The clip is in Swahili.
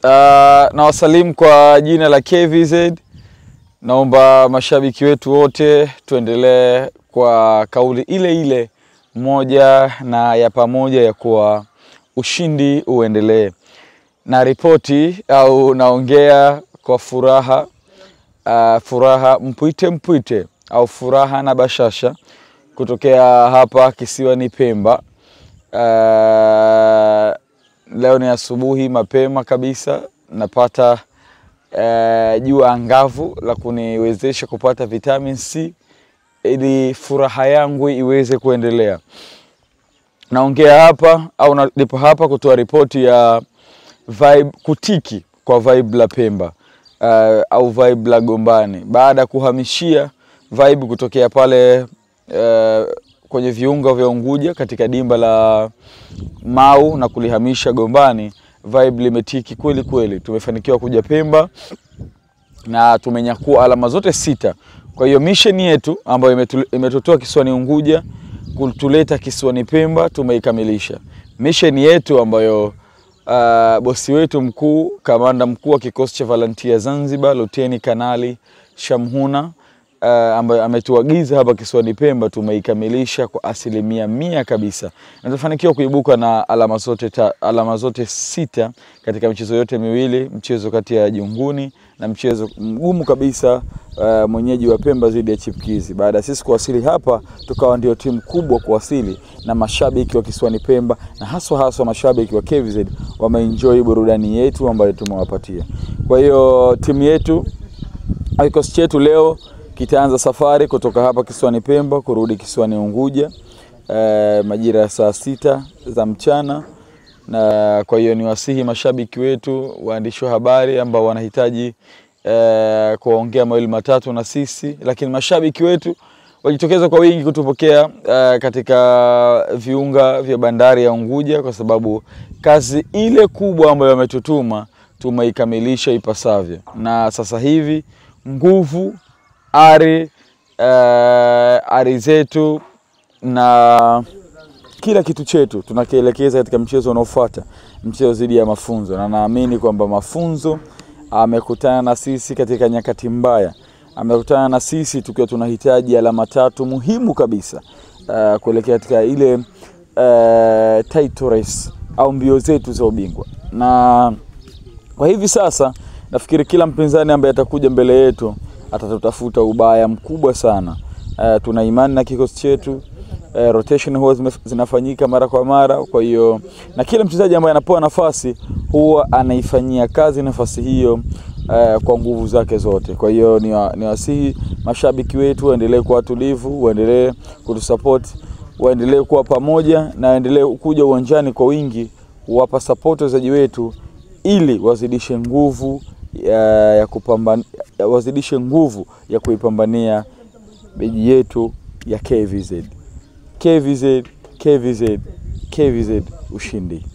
Na wasalimu kwa jina la KVZ. Naomba mashabiki wetu wote tuendelee kwa kauli ile ile moja na ya pamoja ya kuwa ushindi uendelee. Na ripoti au naongea kwa furaha, furaha mpwite au furaha na bashasha kutokea hapa kisiwani Pemba. Leo ni asubuhi mapema kabisa napata jua angavu la kuniwezesha kupata vitamin C ili furaha yangu iweze kuendelea. Naongea hapa au nipo hapa kutoa ripoti ya vibe kutiki kwa vibe la Pemba au vibe la Gombani, baada kuhamishia vibe kutokea pale kwenye viunga vya Unguja katika dimba la Mau na kulihamisha Gombani. Vibe limetiki kweli kweli. Tumefanikiwa kuja Pemba na tumenyakua alama zote 6. Kwa hiyo mission yetu ambayo imetutoa kisiwani Unguja kutuleta kisiwani Pemba tumeikamilisha. Mission yetu ambayo bosi wetu mkuu, kamanda mkuu wa kikosi cha Volunteer Zanzibar, Luteni Kanali Shamhuna, ambaye ametuagiza hapa kisiwani Pemba, tumeikamilisha kwa 100% kabisa. Na tufanikiwa kuibuka na alama zote 6 katika michezo yote miwili, mchezo kati ya Junguni na mchezo mgumu kabisa mwenyeji wa Pemba dhidi ya Chipkizi. Baada sisi kuwasili hapa, tukawa ndio timu kubwa kuwasili, na mashabiki wa kisiwani Pemba na haswa mashabiki wa KVZ wameenjoy burudani yetu ambayo tumewapatia. Kwa hiyo timu yetu, kikosi chetu leo kitaanza safari kutoka hapa kisiwani Pemba kurudi kisiwani Unguja majira ya saa 6 za mchana. Na kwa hiyo niwasihi mashabiki wetu, waandishi wa habari ambao wanahitaji kuongea mawili matatu na sisi, lakini mashabiki wetu wajitokeza kwa wingi kutupokea katika viunga vya bandari ya Unguja, kwa sababu kazi ile kubwa ambayo wametutuma tumeikamilisha ipasavyo. Na sasa hivi nguvu ari zetu na kila kitu chetu tunakielekeza katika mchezo unaofuata, mchezo dhidi ya Mafunzo. Na naamini kwamba Mafunzo amekutana na sisi katika nyakati mbaya. Amekutana na sisi tukiwa tunahitaji alama 3 muhimu kabisa kuelekea katika ile title race au mbio zetu za ubingwa. Na kwa hivi sasa nafikiri kila mpinzani ambaye atakuja mbele yetu atatutafuta ubaya mkubwa sana. Tuna imani na kikosi chetu. Rotation huwa zinafanyika mara kwa mara, kwa hiyo na kila mchezaji ambaye anapewa nafasi huwa anaifanyia kazi nafasi hiyo kwa nguvu zake zote. Kwa hiyo niwasihi mashabiki wetu waendelee kuwa tulivu, waendelee kutusupport, waendelee kuwa pamoja na waendelee kuja uwanjani kwa wingi kuwapa support wachezaji wetu ili wazidishe nguvu ya kuipambania beji yetu ya KVZ. KVZ ushindi.